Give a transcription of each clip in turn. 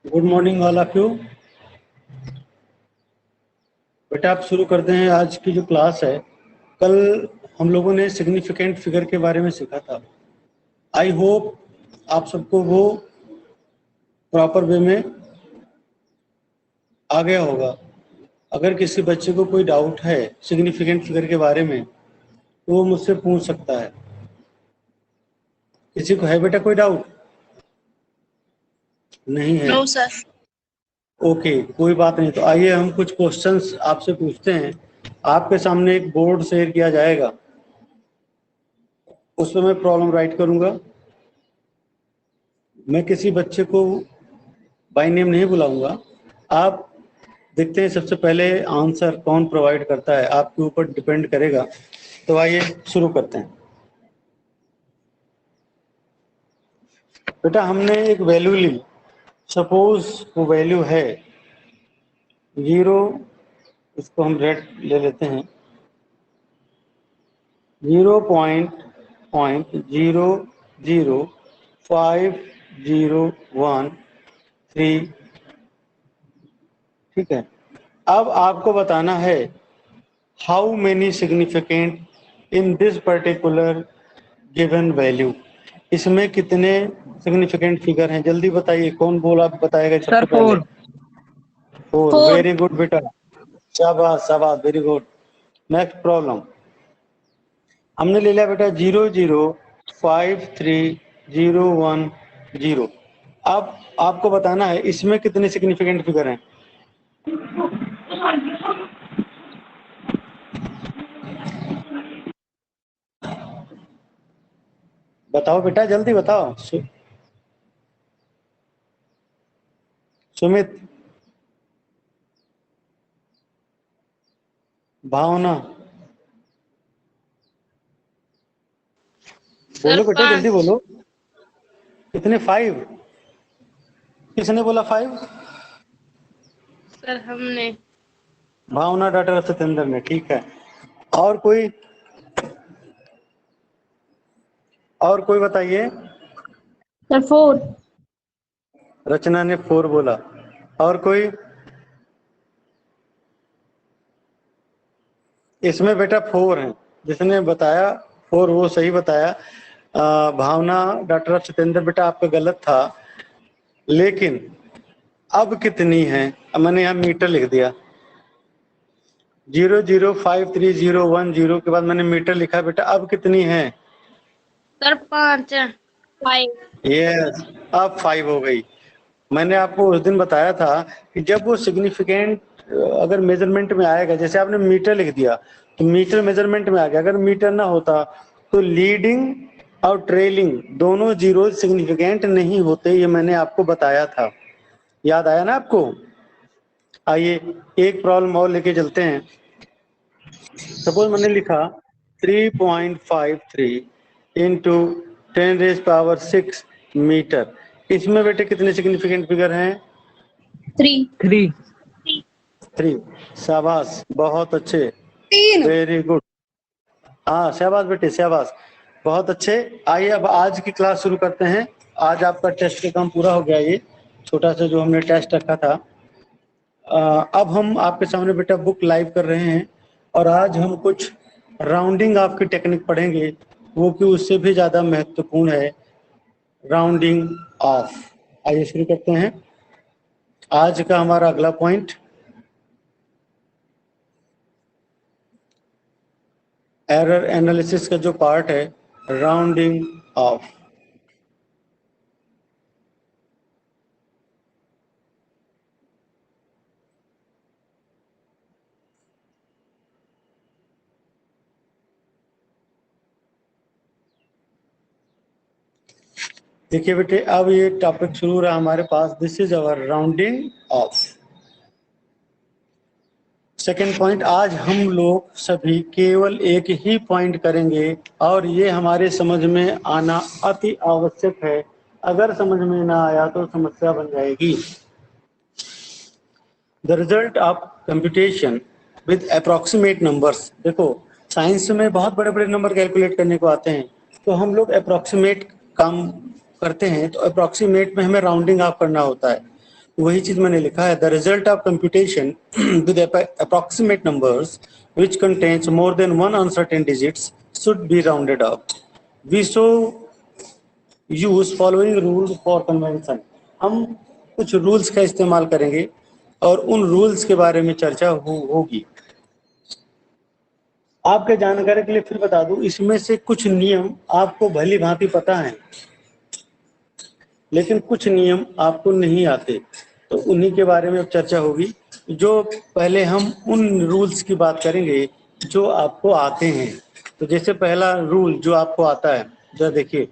Good morning all of you. बेटा आप शुरू करते हैं आज की जो क्लास है। कल हम लोगों ने सिग्निफिकेंट फिगर के बारे में सीखा था। आई होप आप सबको वो प्रॉपर वे में आ गया होगा। अगर किसी बच्चे को कोई डाउट है सिग्निफिकेंट फिगर के बारे में तो वो मुझसे पूछ सकता है। किसी को है बेटा कोई डाउट? नहीं है? No sir. ओके, कोई बात नहीं। तो आइए हम कुछ क्वेश्चंस आपसे पूछते हैं। आपके सामने एक बोर्ड शेयर किया जाएगा, उसमें मैं प्रॉब्लम राइट करूंगा। मैं किसी बच्चे को बाय नेम नहीं बुलाऊंगा। आप देखते हैं सबसे पहले आंसर कौन प्रोवाइड करता है, आपके ऊपर डिपेंड करेगा। तो आइए शुरू करते हैं। बेटा हमने एक वैल्यू ली, सपोज वो वैल्यू है 0, इसको हम रेड ले लेते हैं, 0.005013। ठीक है, अब आपको बताना है how many significant in this particular given value. इसमें कितने सिग्निफिकेंट फिगर हैं, जल्दी बताइए। कौन बोला बताएगा सबसे सर पहले? 4। 4। Four. वेरी गुड बेटा, शाबाश शाबाश, वेरी गुड। नेक्स्ट प्रॉब्लम हमने ले लिया बेटा 00530110। अब आपको बताना है इसमें कितने सिग्निफिकेंट फिगर हैं। बताओ बेटा, जल्दी बताओ। सुमित, भावना, बोलो बेटा, जल्दी बोलो। कितने? 5। किसने बोला 5? सर हमने। भावना, डॉक्टर सत्येंद्र ने। ठीक है, और कोई? और कोई बताइए। सर 4। रचना ने 4 बोला। और कोई? इसमें बेटा 4 है, जिसने बताया 4 वो सही बताया। भावना, डॉक्टर सत्येंद्र बेटा आपका गलत था। लेकिन अब कितनी है? अब मैंने यहाँ मीटर लिख दिया, 00530110 के बाद मैंने मीटर लिखा बेटा। अब कितनी है? सर 5 5। यस, अब 5 हो गई। मैंने आपको उस दिन बताया था कि जब वो सिग्निफिकेंट अगर मेजरमेंट में आएगा, जैसे आपने मीटर लिख दिया तो मीटर मेजरमेंट में आ गया। अगर मीटर ना होता तो लीडिंग और ट्रेलिंग दोनों जीरो सिग्निफिकेंट नहीं होते, ये मैंने आपको बताया था। याद आया ना आपको? आइए एक प्रॉब्लम और लेके चलते हैं। सपोज मैंने लिखा 3.53 इंटू 10⁻⁶ मीटर। इसमें बेटे कितने सिग्निफिकेंट फिगर हैं? 3। 3। शाबाश, बहुत अच्छे, 3। Very good. हाँ शाबाश बेटे, शाबाश, बहुत अच्छे। आइए अब आज की क्लास शुरू करते हैं। आज आपका टेस्ट का काम पूरा हो गया, ये छोटा सा जो हमने टेस्ट रखा था। अब हम आपके सामने बेटा बुक लाइव कर रहे हैं और आज हम कुछ राउंडिंग आपकी टेक्निक पढ़ेंगे, वो कि उससे भी ज़्यादा महत्वपूर्ण है, राउंडिंग ऑफ। आइए शुरू करते हैं आज का हमारा अगला पॉइंट, एरर एनालिसिस का जो पार्ट है, राउंडिंग ऑफ। देखिए बेटे, अब ये टॉपिक शुरू रहा हमारे पास, this is our rounding off. Second point, आज हम लोग सभी केवल एक ही पॉइंट करेंगे और ये हमारे समझ में आना अति आवश्यक है। अगर समझ में ना आया तो समस्या बन जाएगी। The result of computation with approximate numbers. देखो साइंस में बहुत बड़े बड़े नंबर कैलकुलेट करने को आते हैं, तो हम लोग अप्रोक्सीमेट काम करते हैं। तो अप्रोक्सीमेट में हमें राउंडिंग ऑफ करना होता है। वही चीज मैंने लिखा है, the result of computation with approximate numbers which contains more than one uncertain digits should be rounded up. We so use following rules for convention. हम कुछ रूल्स का इस्तेमाल करेंगे और उन रूल्स के बारे में चर्चा होगी। आपके जानकारी के लिए फिर बता दूं, इसमें से कुछ नियम आपको भली भांति पता है, लेकिन कुछ नियम आपको नहीं आते, तो उन्हीं के बारे में अब चर्चा होगी। जो पहले हम उन रूल्स की बात करेंगे जो आपको आते हैं। तो जैसे पहला रूल जो आपको आता है, जरा देखिए,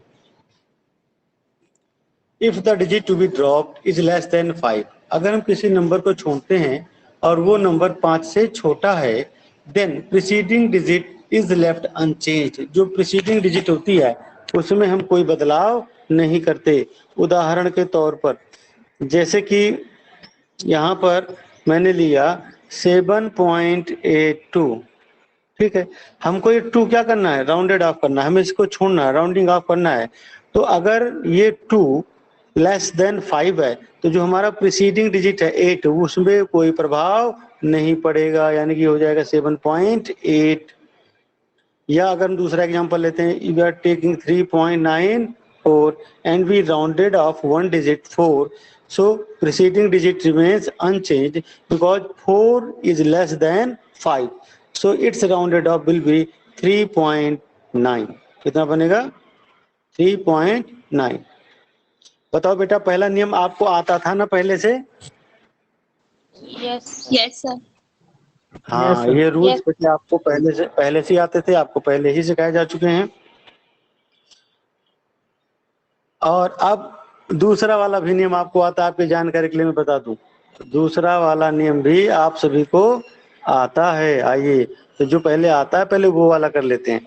if the digit to be dropped is less than 5, अगर हम किसी नंबर को छोड़ते हैं और वो नंबर 5 से छोटा है, then preceding digit is left unchanged. जो प्रीसीडिंग डिजिट होती है उसमें हम कोई बदलाव नहीं करते। उदाहरण के तौर पर जैसे कि यहाँ पर मैंने लिया 7.82, ठीक है, हमको ये 2 क्या करना है, राउंडेड ऑफ करना है, हमें इसको छोड़ना है, राउंडिंग ऑफ करना है। तो अगर ये 2 लेस देन 5 है तो जो हमारा प्रीसीडिंग डिजिट है 8, उसमें कोई प्रभाव नहीं पड़ेगा, यानी कि हो जाएगा 7.8। या अगर हम दूसरा एग्जांपल लेते हैं, you are taking 3.94 and we rounded off 1 digit 4, so preceding digit remains unchanged because 4 is less than 5, so its rounded off will be 3.9। कितना बनेगा, 3.9। बताओ बेटा, पहला नियम आपको आता था ना पहले से? Yes sir. हाँ, ये रूल्स बेटे आपको पहले से आते थे, आपको पहले ही सिखाए जा चुके हैं। और अब दूसरा वाला भी नियम आपको आता है, आपकी जानकारी के लिए मैं बता दूं, दूसरा वाला नियम भी आप सभी को आता है। आइए, तो जो पहले आता है पहले वो वाला कर लेते हैं,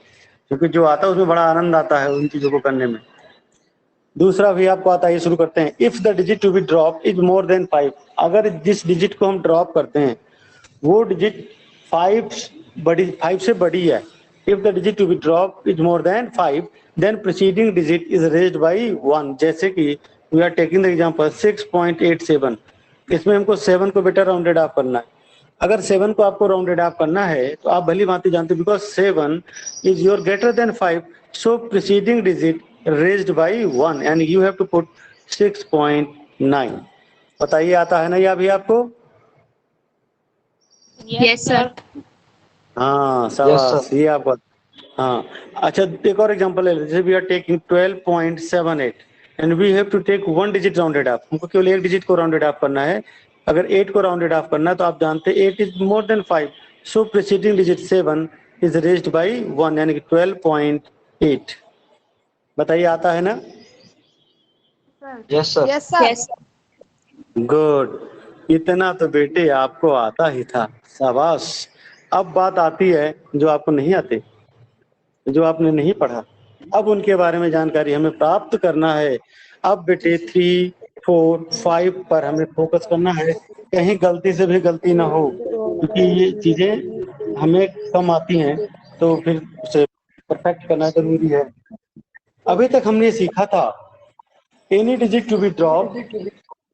क्योंकि जो आता है उसमें बड़ा आनंद आता है उन चीजों को करने में। दूसरा भी आपको आता है, ये शुरू करते हैं। If the digit to be drop is more than 5, अगर जिस डिजिट को हम ड्रॉप करते हैं वो डिजिट 5 से बड़ी है, if the digit to be drop is more than 5, then preceding digit is raised by 1। जैसे कि we are taking the example 6.87, इसमें हमको 7 को बेटा राउंडेड ऑफ करना है। अगर 7 को आपको राउंडेड ऑफ करना है तो आप भली भांति जानते हो, because 7 is your greater than 5, so preceding digit raised by 1 and you have to put 6.9। बताइए, आता है ना ये अभी आपको? Yes sir. हाँ, शाबाश, ये आपको। हाँ, अच्छा, एक और एग्जांपल ले लेते हैं। We are taking 12.78 and we have to take 1 digit rounded off, हमको केवल एक डिजिट को राउंडेड ऑफ करना है। अगर 8 को राउंडेड ऑफ करना है तो आप जानते हैं 8 is more than 5, so preceding digit 7 is raised by 1 यानी कि 12.8। बताइए, आता है ना? Yes sir. Yes sir. Good, इतना तो बेटे आपको आता ही था, शाबाश। अब बात आती है जो आपको नहीं आते, जो आपने नहीं पढ़ा, अब उनके बारे में जानकारी हमें प्राप्त करना है। अब बेटे 3, 4, 5 पर हमें फोकस करना है, कहीं गलती से भी गलती ना हो, क्योंकि ये चीजें हमें कम आती हैं तो फिर उसे परफेक्ट करना जरूरी है। अभी तक हमने सीखा था, any digit to be drop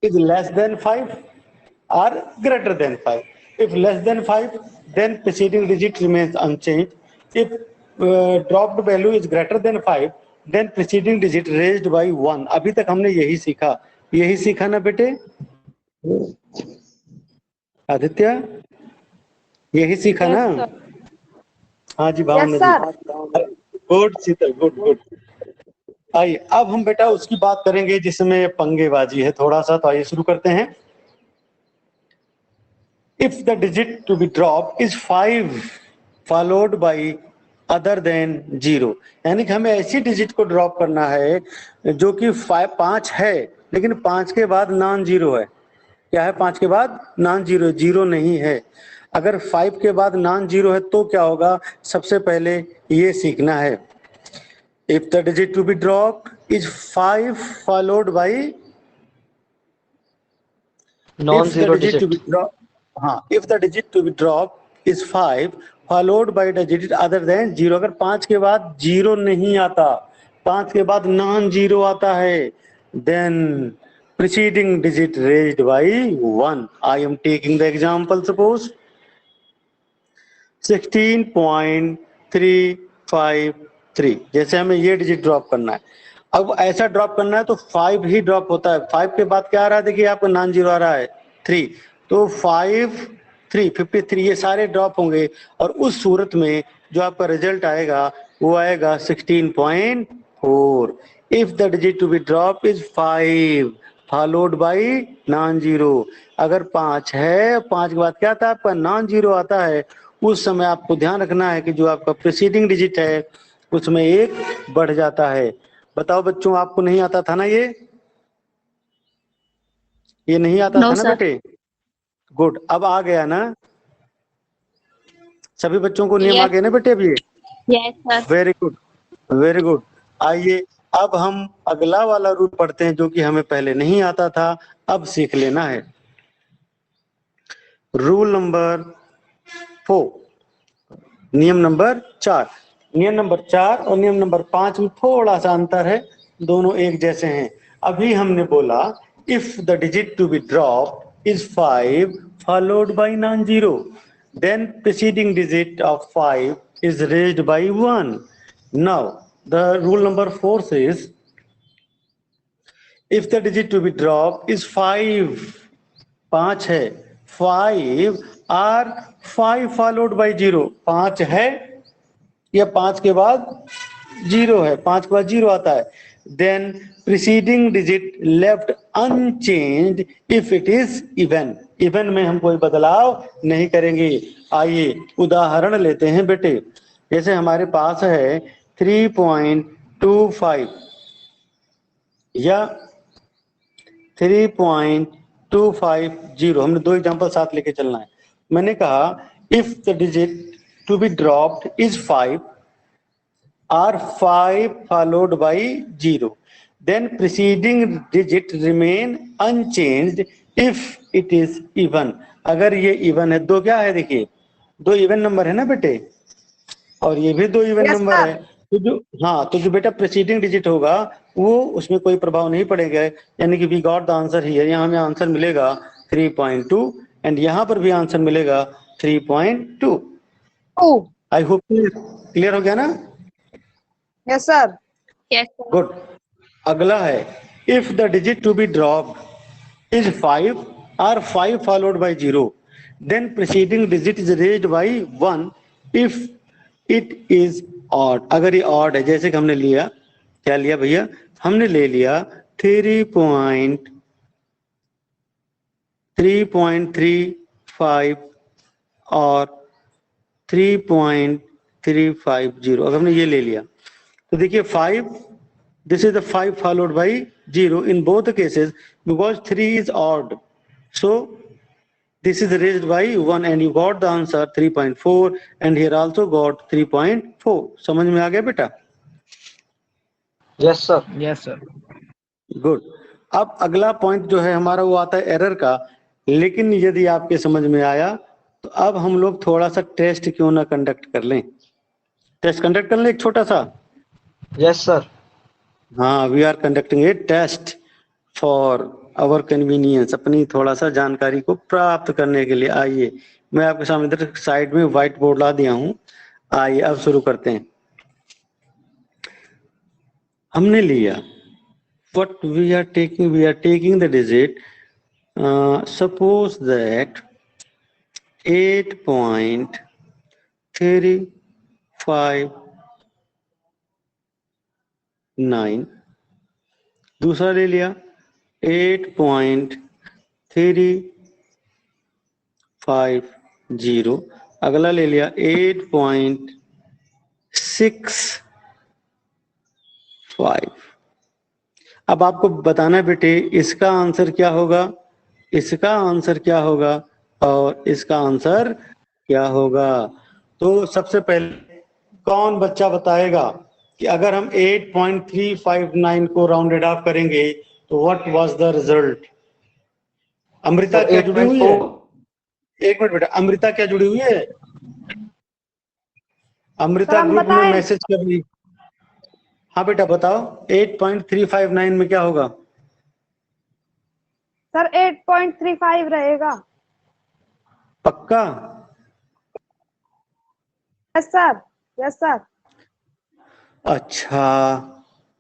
is less than 5 or greater than 5. If less than 5, then preceding digit remains unchanged. If dropped value is greater than 5, then preceding digit raised by 1. अभी तक हमने यही सीखा ना बेटे? आदित्य, यही सीखा ना? हाँ जी, भावना जी। गुड शीतल, गुड। आइए, अब हम बेटा उसकी बात करेंगे जिसमें पंगेबाजी है थोड़ा सा, तो आइए शुरू करते हैं। If the digit to be drop is 5 followed by other than 0, यानी कि हमें ऐसी डिजिट को ड्रॉप करना है जो कि 5 है लेकिन 5 के बाद नॉन जीरो है। क्या है? 5 के बाद नॉन जीरो, जीरो नहीं है। अगर 5 के बाद नॉन जीरो है तो क्या होगा, सबसे पहले ये सीखना है। If the digit to be dropped is 5 followed by non-zero digit. If the digit to be dropped is 5 followed by the digit other than 0, अगर 5 के बाद 0 नहीं आता, 5 के बाद नॉन जीरो आता है, then preceding digit raised by 1. I am taking the example, suppose 16.353, जैसे हमें ये डिजिट ड्रॉप करना है। अब ऐसा ड्रॉप करना है तो 5 ही ड्रॉप होता है। 5 के बाद क्या आ रहा है, देखिए आपको नॉन जीरो आ रहा है 3, तो 5 3 53 ये सारे ड्रॉप होंगे और उस सूरत में जो आपका रिजल्ट आएगा वो आएगा 16.4। If the digit to be drop is 5 followed by non zero. अगर 5 है, 5 के बाद क्या आता है आपका नॉन जीरो आता है, उस समय आपको ध्यान रखना है कि जो आपका प्रीसीडिंग डिजिट है उसमें एक बढ़ जाता है। बताओ बच्चों, आपको नहीं आता था ना ये नहीं आता No, था ना sir. बेटे? गुड, अब आ गया ना सभी बच्चों को, नियम आ Yes. गया ना बेटे अभी? Yes, sir. Very good, very good. आइए अब हम अगला वाला रूल पढ़ते हैं जो कि हमें पहले नहीं आता था, अब सीख लेना है। रूल नंबर 4, नियम नंबर 4। नियम नंबर 4 और नियम नंबर 5 में थोड़ा सा अंतर है, दोनों एक जैसे हैं। अभी हमने बोला if the digit to be drop is 5 followed by non zero, then preceding digit of 5 is raised by 1. Now the rule number 4 says if the digit to be dropped is 5, 5 है, 5 or 5 followed by 0, 5 है या 5 के बाद 0 है, 5 के बाद 0 आता है, then preceding digit left unchanged if it is even. Even में हम कोई बदलाव नहीं करेंगे। आइए उदाहरण लेते हैं बेटे, जैसे हमारे पास है 3.25 या 3.250, हमने दो एग्जांपल साथ लेके चलना है। मैंने कहा if the digit to be dropped is 5 or 5 followed by 0, then preceding digit remain unchanged if it is even. अगर ये इवन है, दो क्या है देखिए, दो इवन नंबर है ना बेटे, और ये भी दो इवन नंबर है, तो जो तो जो बेटा प्रीसीडिंग डिजिट होगा वो उसमें कोई प्रभाव नहीं पड़ेगा, यानी कि we got the answer here, यहाँ हमें आंसर मिलेगा 3.2 एंड यहाँ पर भी आंसर मिलेगा 3.2। आई होप क्लियर हो गया ना? Yes, sir. Yes, sir. Good. अगला है if the digit to be dropped is 5 और 5 followed by 0, then preceding digit is raised by 1 if it is odd. अगर ये ऑड है, जैसे कि हमने लिया, क्या लिया भैया, हमने ले लिया 3.35 और 3.350, अगर हमने ये ले लिया तो देखिए 5, this is the 5 followed by 0 in both the cases because 3 is odd, so this is raised by 1 and you got the answer 3.4 and here also got 3.4। समझ में आ गया बेटा? Yes, sir. Yes, sir. Good. अब अगला point जो है हमारा वो आता है एरर का, लेकिन यदि आपके समझ में आया तो अब हम लोग थोड़ा सा टेस्ट क्यों ना कंडक्ट कर लें, टेस्ट कंडक्ट कर लें एक छोटा सा। Yes, sir. हाँ, we are conducting a test for our convenience, अपनी थोड़ा सा जानकारी को प्राप्त करने के लिए। आइए मैं आपके सामने इधर साइड में व्हाइट बोर्ड ला दिया हूं, आइए अब शुरू करते हैं। हमने लिया what we are taking the digit, suppose that 8.359, दूसरा ले लिया 8.350, अगला ले लिया 8.65। अब आपको बताना है बेटे इसका आंसर क्या होगा, इसका आंसर क्या होगा और इसका आंसर क्या होगा। तो सबसे पहले कौन बच्चा बताएगा कि अगर हम 8.359 को राउंडेड ऑफ करेंगे तो what was the result? Amrita Sir, क्या जुड़ी हुई है? 8.4. एक मिनट बेटा, अमृता क्या जुड़ी हुई है? अमृता सर, हम ग्रुप में बताएं? मैसेज कर रही। हाँ बेटा बताओ 8.359 में क्या होगा? सर 8.35 रहेगा। पक्का? Yes sir. Yes sir. अच्छा,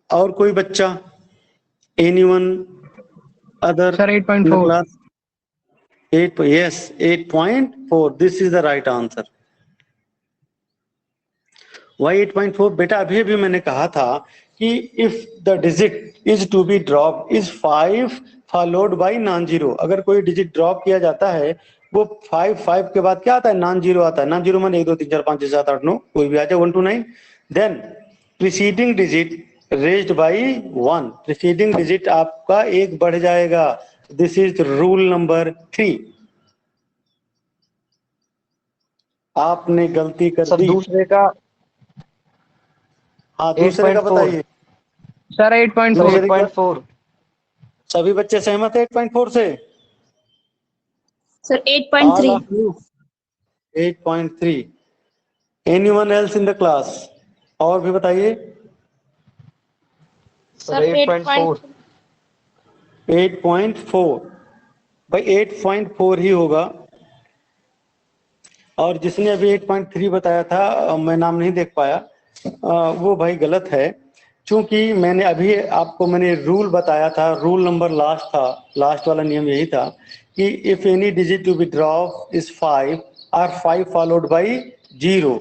और कोई बच्चा? Anyone other sir in the 8.4। Class? 8, yes, 8.4, this is the right answer. Why 8.4? बेटा अभी अभी मैंने कहा था कि if the digit is to be dropped is 5 followed by non-zero. अगर कोई डिजिट ड्रॉप किया जाता है वो 5 के बाद क्या आता है? नॉन जीरो आता है। नॉन जीरो मान 1 2 3 4 5 6 7 8 9 कोई भी आ जाए 1 to 9। Then preceding digit raised by 1, preceding digit आपका एक बढ़ जाएगा। This is rule number 3। आपने गलती कर सर दी। दूसरे का हाँ, दूसरे का 8.4। बताइए। सर 8.4। दूसरे का 8.4। सभी बच्चे सहमत है 8.4 से? Sir All 8.3। of you 8.3। Anyone else in the class? और भी बताइए। सर 8.4। 8.4 भाई 8.4 ही होगा। और जिसने अभी 8.3 बताया था, मैं नाम नहीं देख पाया, वो भाई गलत है। क्योंकि मैंने अभी आपको रूल बताया था, रूल नंबर लास्ट था, लास्ट वाला नियम यही था कि if any digit to be drop is 5 और 5 followed by 0,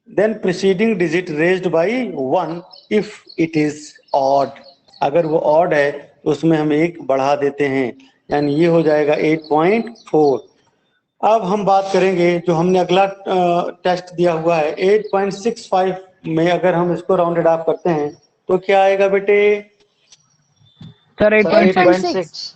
then preceding digit raised by 1 if it is odd. अगर वो ऑड है तो उसमें हम एक बढ़ा देते हैं, यानी ये हो जाएगा 8.4। अब हम बात करेंगे जो हमने अगला टेस्ट दिया हुआ है 8.65 में। अगर हम इसको राउंडेड ऑफ करते हैं तो क्या आएगा बेटे? Sir sir 8.6। 8.6।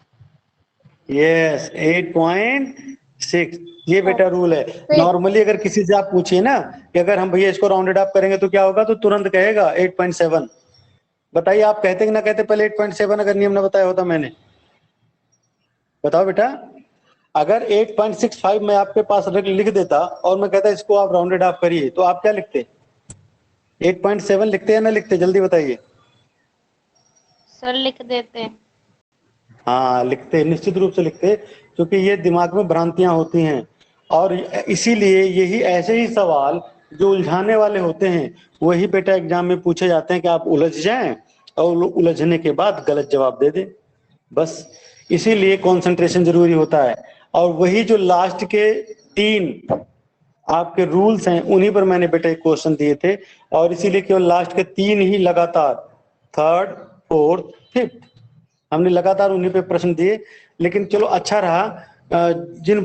यस, 8.6। ये बेटा रूल है। नॉर्मली अगर किसी से आप पूछिए ना कि अगर हम भैया इसको राउंडेड ऑफ करेंगे तो क्या होगा, तो तुरंत कहेगा 8.7। बताइए आप कहते कि ना कहते पहले 8.7 अगर नियम ना बताया होता मैंने? बताओ बेटा। अगर 8.65 मैं आपके पास लिख देता और मैं कहता इसको आप राउंडेड ऑफ करिए, तो आप क्या लिखते? 8.7 लिखते या ना लिखते? जल्दी बताइए। सर लिख देते हैं। हाँ लिखते, निश्चित रूप से लिखते, क्योंकि ये दिमाग में भ्रांतियां होती हैं। और इसीलिए यही ऐसे ही सवाल जो उलझाने वाले होते हैं वही बेटा एग्जाम में पूछे जाते हैं कि आप उलझ जाएं और उलझने के बाद गलत जवाब दे दें। बस इसीलिए कंसंट्रेशन जरूरी होता है। और वही जो लास्ट के 3 आपके रूल्स हैं उन्हीं पर मैंने बेटा एक क्वेश्चन दिए थे, और इसीलिए केवल लास्ट के 3 ही लगातार, 3rd 4th 5th हमने लगातार उन्हीं पे प्रश्न दिए। लेकिन चलो अच्छा रहा। जिन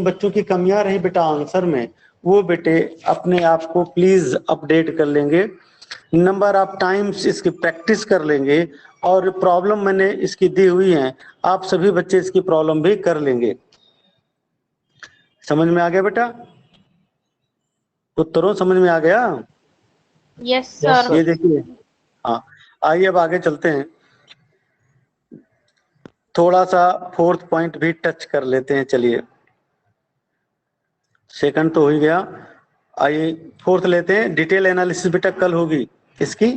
बच्चों की कमियां रही बेटा आंसर में, वो बेटे अपने आप को प्लीज अपडेट कर लेंगे, नंबर ऑफ टाइम्स इसकी प्रैक्टिस कर लेंगे, और प्रॉब्लम मैंने इसकी दी हुई है, आप सभी बच्चे इसकी प्रॉब्लम भी कर लेंगे। समझ में आ गया बेटा? उत्तरों समझ में आ गया? Yes Yes, sir. ये देखिए। हाँ, आइए अब आगे चलते हैं। थोड़ा सा 4th पॉइंट भी टच कर लेते हैं। चलिए, सेकंड तो हो ही गया, आइए 4th लेते हैं। डिटेल एनालिसिस बेटा कल होगी इसकी।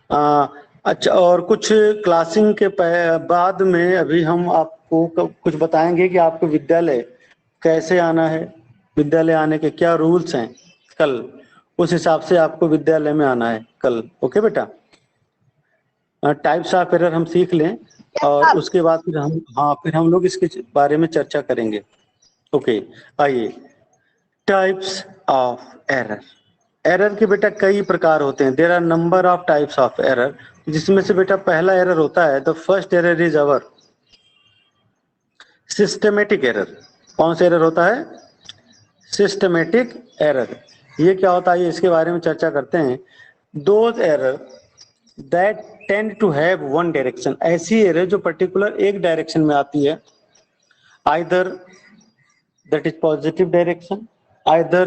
अच्छा, और कुछ क्लासिंग के बाद में अभी हम आपको कुछ बताएंगे कि आपको विद्यालय कैसे आना है, विद्यालय आने के क्या रूल्स हैं कल, उस हिसाब से आपको विद्यालय में आना है कल। ओके बेटा? टाइप्स ऑफ एरर हम सीख लें और उसके बाद फिर हम लोग इसके बारे में चर्चा करेंगे। ओके, आइए। Types of error. एरर के बेटा कई प्रकार होते हैं। There are number of types of error, जिसमें से बेटा पहला एरर होता है, the first error is our systematic error. कौन सा एरर होता है? Systematic error. ये क्या होता है, इसके बारे में चर्चा करते हैं। Those error that tend to have one direction, ऐसी एरर जो पर्टिकुलर एक डायरेक्शन में आती है, either that is positive direction, either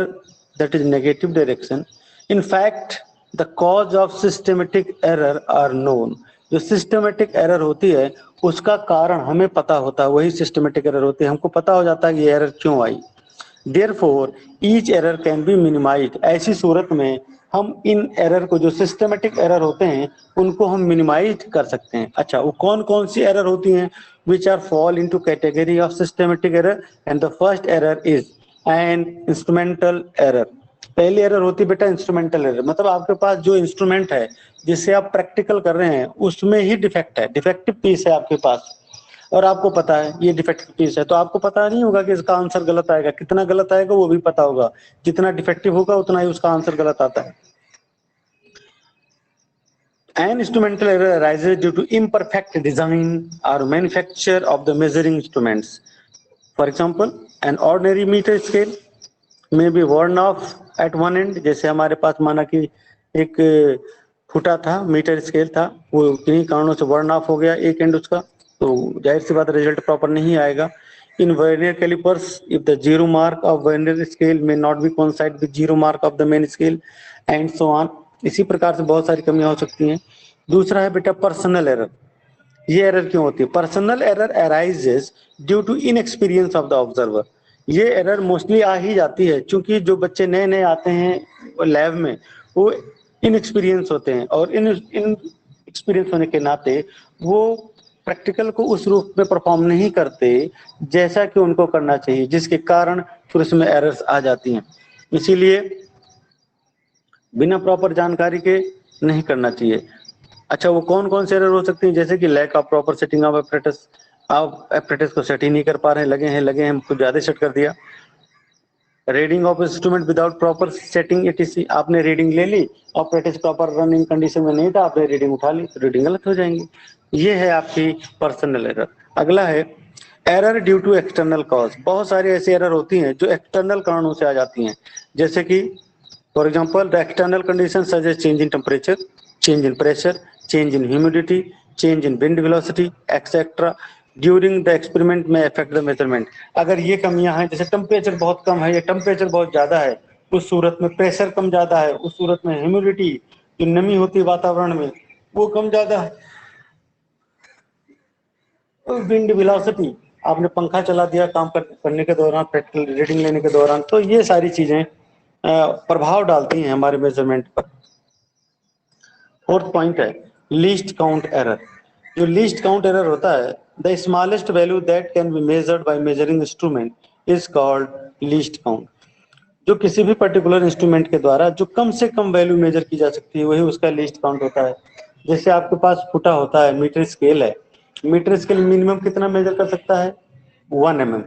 that is negative direction. In fact, the cause of systematic error are known. जो सिस्टमेटिक एरर होती है उसका कारण हमें पता होता है, वही सिस्टमेटिक एरर होती है, हमको पता हो जाता है कि ये एरर क्यों आई। Therefore, each error can be minimized. ऐसी सूरत में हम इन एरर को, जो सिस्टमेटिक एरर होते हैं, उनको हम मिनिमाइज कर सकते हैं। अच्छा, वो कौन कौन सी एरर होती हैं? Which are fall into category of systematic error, and the first error is an instrumental error. पहली एरर होती है बेटा इंस्ट्रूमेंटल एरर, मतलब आपके पास जो इंस्ट्रूमेंट है जिससे आप प्रैक्टिकल कर रहे हैं उसमें ही डिफेक्ट है, डिफेक्टिव पीस है आपके पास, और आपको पता है ये डिफेक्टिव पीस है, तो आपको पता नहीं होगा कि इसका आंसर गलत आएगा। कितना गलत आएगा वो भी पता होगा, जितना डिफेक्टिव होगा उतना ही उसका आंसर गलत आता है। An instrumental error arises due to imperfect design or manufacture of the measuring instruments. For example, an ordinary meter scale may be worn off at one end. जैसे हमारे पास माना कि एक फूटा था, मीटर स्केल था, वो किन्हीं कारणों से वर्न ऑफ हो गया एक एंड उसका, तो जाहिर सी बात रिजल्ट प्रॉपर नहीं आएगा। In vernier calipers, if the zero mark of vernier scale may not be coincide with zero mark of the main scale, and so on. इसी प्रकार से बहुत सारी कमियां हो सकती हैं। दूसरा है बेटा पर्सनल एरर। ये एरर क्यों होती है? Personal error arises due to inexperience of the observer. ये एरर मोस्टली आ ही जाती है क्योंकि जो बच्चे नए नए आते हैं लैब में वो इनएक्सपीरियंस होते हैं, और इन एक्सपीरियंस होने के नाते वो प्रैक्टिकल को उस रूप में परफॉर्म नहीं करते जैसा कि उनको करना चाहिए, जिसके कारण फिर उसमें एरर्स आ जाती हैं। इसीलिए बिना प्रॉपर जानकारी के नहीं करना चाहिए। अच्छा, वो कौन कौन से एरर हो सकते हैं? जैसे कि lack of proper setting of apparatus, आप एपरेटस को सेट ही नहीं कर पा रहे हैं, लगे हैं कुछ ज्यादा सेट कर दिया। Reading of instrument without proper setting etc, आपने रीडिंग ले ली, ऑपरेटस प्रॉपर रनिंग कंडीशन में नहीं था, आपने रीडिंग उठा ली, तो रीडिंग गलत हो जाएंगी। ये है आपकी पर्सनल एरर। अगला है error due to external cause. बहुत सारी ऐसी एरर होती हैं जो एक्सटर्नल कारणों से आ जाती हैं, जैसे कि for example the external condition such as change in temperature, change in pressure, change in humidity, change in wind velocity etcetera during the experiment में अफेक्ट द मेजरमेंट। अगर ये कमियां हैं, जैसे टेम्परेचर बहुत कम है या टेम्परेचर बहुत ज्यादा है, उस सूरत में प्रेशर कम ज्यादा है, उस सूरत में ह्यूमिडिटी जो नमी होती है वातावरण में वो कम ज्यादा है, विंड वेलोसिटी, आपने पंखा चला दिया काम करने के दौरान, प्रैक्टिकल रीडिंग लेने के दौरान, तो ये सारी चीजें प्रभाव डालती हैं हमारे मेजरमेंट पर। फोर्थ पॉइंट है लीस्ट काउंट एरर। जो लीस्ट काउंट एरर होता है, the smallest value that can be measured by measuring instrument is called least count. जो किसी भी पर्टिकुलर इंस्ट्रूमेंट के द्वारा जो कम से कम वैल्यू मेजर की जा सकती है वही उसका लीस्ट काउंट होता है। जैसे आपके पास फुटा होता है, मीटर स्केल है, मीटर स्केल मिनिमम कितना मेजर कर सकता है? 1 mm।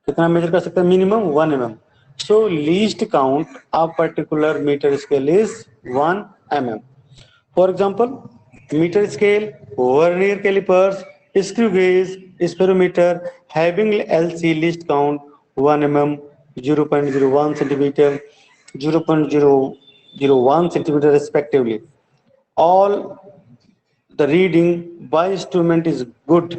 कितना मेजर कर सकता है? Minimum 1 mm। So least count of particular metre scale is 1 mm। For example metre scale, vernier calipers, screw gauge, spherometer having LC least count 1 mm, 0.01 centimeter, 0.001 centimeter respectively. All the reading by instrument is good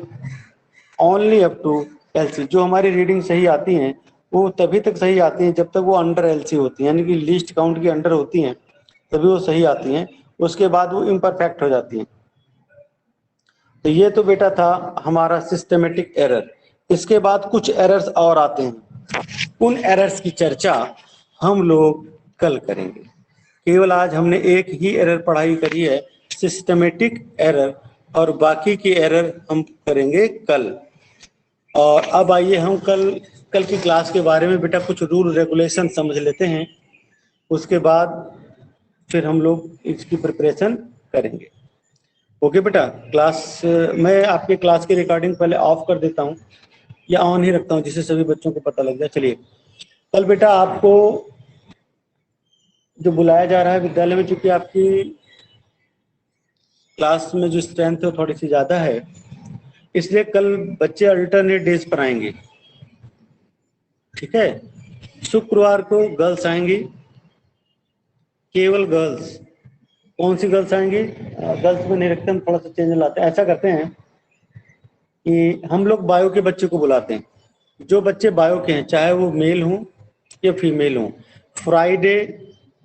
only up to LC। जो हमारी reading सही आती हैं वो तभी तक सही आती हैं जब तक वो अंडर LC होती हैं, यानी कि लीस्ट काउंट की अंडर होती हैं तभी वो सही आती हैं, उसके बाद वो इम्परफेक्ट हो जाती हैं। तो ये तो बेटा था हमारा सिस्टमेटिक एरर। इसके बाद कुछ एरर्स और आते हैं, उन एरर्स की चर्चा हम लोग कल करेंगे। केवल आज हमने एक ही एरर पढ़ाई करी है, सिस्टमेटिक एरर, और बाकी की एरर हम करेंगे कल। और अब आइए हम कल की क्लास के बारे में बेटा कुछ रूल रेगुलेशन समझ लेते हैं, उसके बाद फिर हम लोग इसकी प्रिपरेशन करेंगे। ओके बेटा, क्लास मैं आपके क्लास की रिकॉर्डिंग पहले ऑफ कर देता हूँ या ऑन ही रखता हूँ जिससे सभी बच्चों को पता लग जाए। चलिए, कल बेटा आपको जो बुलाया जा रहा है विद्यालय में, चूंकि आपकी क्लास में जो स्ट्रेंथ है थोड़ी सी ज्यादा है, इसलिए कल बच्चे अल्टरनेट डेज पर आएंगे। ठीक है, शुक्रवार को गर्ल्स आएंगी, केवल गर्ल्स। कौन सी गर्ल्स आएंगी? गर्ल्स में नहीं रखते, हम थोड़ा सा चेंज लाते हैं। ऐसा करते हैं कि हम लोग बायो के बच्चे को बुलाते हैं, जो बच्चे बायो के हैं चाहे वो मेल हों या फीमेल हों। फ्राइडे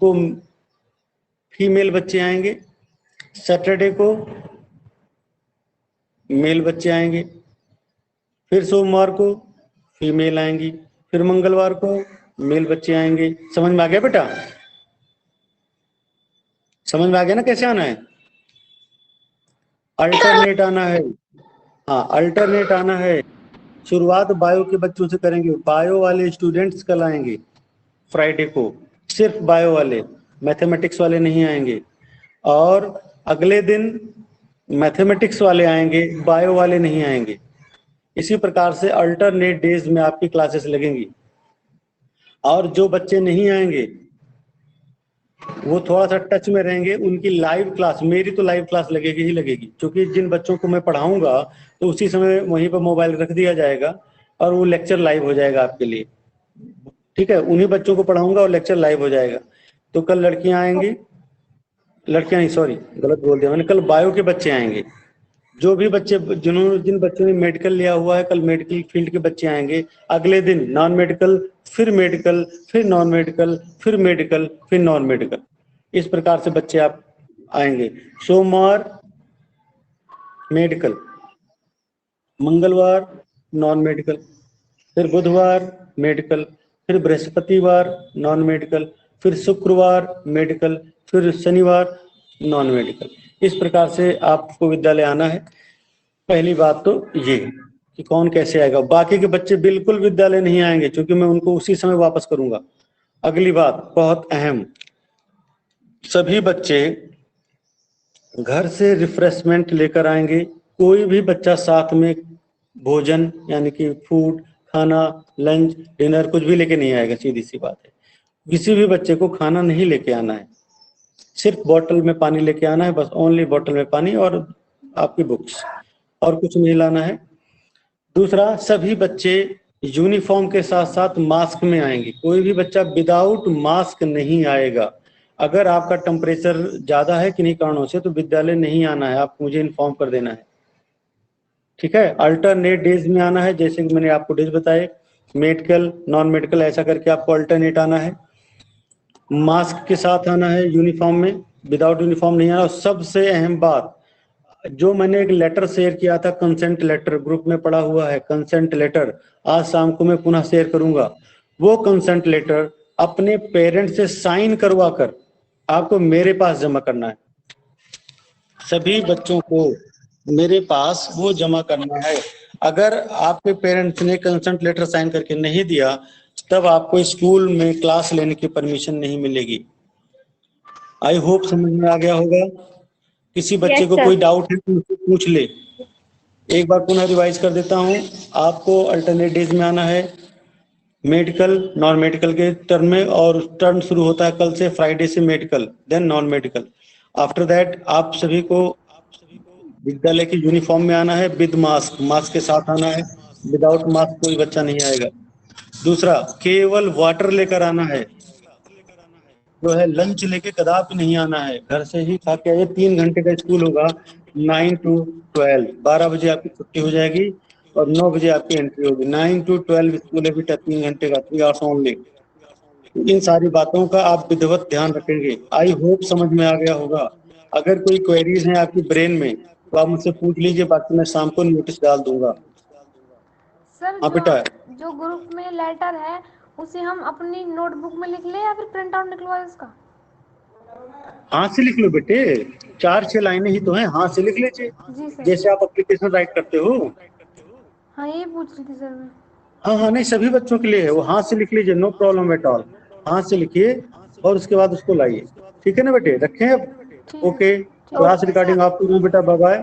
को फीमेल बच्चे आएंगे, सैटरडे को मेल बच्चे आएंगे, फिर सोमवार को फीमेल आएंगी, फिर मंगलवार को मेल बच्चे आएंगे। समझ में आ गया बेटा? समझ में आ गया ना कैसे आना है? अल्टरनेट आना है। हाँ, अल्टरनेट आना है। शुरुआत बायो के बच्चों से करेंगे। बायो वाले स्टूडेंट्स कल आएंगे, फ्राइडे को, सिर्फ बायो वाले, मैथमेटिक्स वाले नहीं आएंगे। और अगले दिन मैथमेटिक्स वाले आएंगे, बायो वाले नहीं आएंगे। इसी प्रकार से अल्टरनेट डेज में आपकी क्लासेस लगेंगी। और जो बच्चे नहीं आएंगे वो थोड़ा सा टच में रहेंगे, उनकी लाइव क्लास, मेरी तो लाइव क्लास लगेगी ही लगेगी, क्योंकि जिन बच्चों को मैं पढ़ाऊंगा तो उसी समय वहीं पर मोबाइल रख दिया जाएगा और वो लेक्चर लाइव हो जाएगा आपके लिए। ठीक है, उन्हीं बच्चों को पढ़ाऊंगा और लेक्चर लाइव हो जाएगा। तो कल लड़कियां आएंगी, लड़कियां नहीं, सॉरी गलत बोल दिया मैंने, कल बायो के बच्चे आएंगे। जो भी बच्चे, जिन बच्चों ने मेडिकल लिया हुआ है, कल मेडिकल फील्ड के बच्चे आएंगे। अगले दिन नॉन मेडिकल, फिर मेडिकल, फिर नॉन मेडिकल, फिर मेडिकल, फिर नॉन मेडिकल। इस प्रकार से बच्चे आप आएंगे। सोमवार मेडिकल, मंगलवार नॉन मेडिकल, फिर बुधवार मेडिकल, फिर बृहस्पतिवार नॉन मेडिकल, फिर शुक्रवार मेडिकल, फिर शनिवार नॉन मेडिकल। इस प्रकार से आपको विद्यालय आना है। पहली बात तो ये कि कौन कैसे आएगा। बाकी के बच्चे बिल्कुल विद्यालय नहीं आएंगे, क्योंकि मैं उनको उसी समय वापस करूंगा। अगली बात बहुत अहम, सभी बच्चे घर से रिफ्रेशमेंट लेकर आएंगे। कोई भी बच्चा साथ में भोजन यानी कि फूड, खाना, लंच, डिनर कुछ भी लेके नहीं आएगा, सीधी सी बात है। किसी भी बच्चे को खाना नहीं लेके आना है, सिर्फ बोतल में पानी लेके आना है, बस ओनली बोतल में पानी और आपकी बुक्स, और कुछ नहीं लाना है। दूसरा, सभी बच्चे यूनिफॉर्म के साथ साथ मास्क में आएंगे। कोई भी बच्चा विदाउट मास्क नहीं आएगा। अगर आपका टेम्परेचर ज्यादा है किन्हीं कारणों से तो विद्यालय नहीं आना है, आपको मुझे इन्फॉर्म कर देना है। ठीक है, अल्टरनेट डेज में आना है, जैसे कि मैंने आपको डेज बताए, मेडिकल, नॉन मेडिकल, ऐसा करके आपको अल्टरनेट आना है। मास्क के साथ आना है, यूनिफॉर्म में, विदाउट यूनिफॉर्म नहीं आना। और सबसे अहम बात, जो मैंने एक लेटर शेयर किया था, कंसेंट लेटर, ग्रुप में पड़ा हुआ है कंसेंट लेटर, आज शाम को मैं पुनः शेयर करूंगा। वो कंसेंट लेटर अपने पेरेंट्स से साइन करवा कर आपको मेरे पास जमा करना है। सभी बच्चों को मेरे पास वो जमा करना है। अगर आपके पेरेंट्स ने कंसेंट लेटर साइन करके नहीं दिया, तब आपको स्कूल में क्लास लेने की परमिशन नहीं मिलेगी। आई होप समझ में आ गया होगा। किसी बच्चे Yes, को sir. कोई डाउट है तो उससे पूछ ले। एक बार पुनः रिवाइज कर देता हूँ। आपको अल्टरनेट डेज में आना है, मेडिकल, नॉन मेडिकल के टर्म में, और टर्म शुरू होता है कल से, फ्राइडे से medical, then non medical. After that आप सभी को विद्यालय की यूनिफॉर्म में आना है, विद मास्क, मास्क के साथ आना है, विदाउट मास्क कोई बच्चा नहीं आएगा। दूसरा, केवल वाटर लेकर आना है, जो है लंच लेके कदापि नहीं आना है, घर से ही खा के आइए। 3 घंटे का स्कूल होगा, 9 to 12, 12 बजे आपकी छुट्टी हो जाएगी और 9 बजे आपकी एंट्री होगी। 9 to 12 स्कूल है बेटा, 3 घंटे का, 3 आवर्स ओनली। इन सारी बातों का आप विधिवत ध्यान रखेंगे। आई होप समझ में आ गया होगा। अगर कोई क्वेरीज है आपकी ब्रेन में तो आप मुझसे पूछ लीजिए, बाकी मैं शाम को नोटिस डाल दूंगा। सर हाँ बेटा, जो ग्रुप में लेटर है उसे हम अपनी नोटबुक में लिख ले या फिर प्रिंट आउट निकलवाए उसका? हाथ से लिख लो बेटे, 4-6 लाइनें ही तो हैं, हाथ से लिख लीजिए, जी सर। जैसे आप एप्लीकेशन राइट करते हो। हाँ, ये पूछ रही थी सर मैं। हाँ, नहीं, सभी बच्चों के लिए है वो, हाथ से लिख लीजिए, नो प्रॉब्लम एट ऑल। हाथ से लिखिए और उसके बाद उसको लाइए। ठीक है ना बेटे, रखें अब। ठीक है। ओके, क्लास रिकॉर्डिंग आपको बेटा, बाय बाय।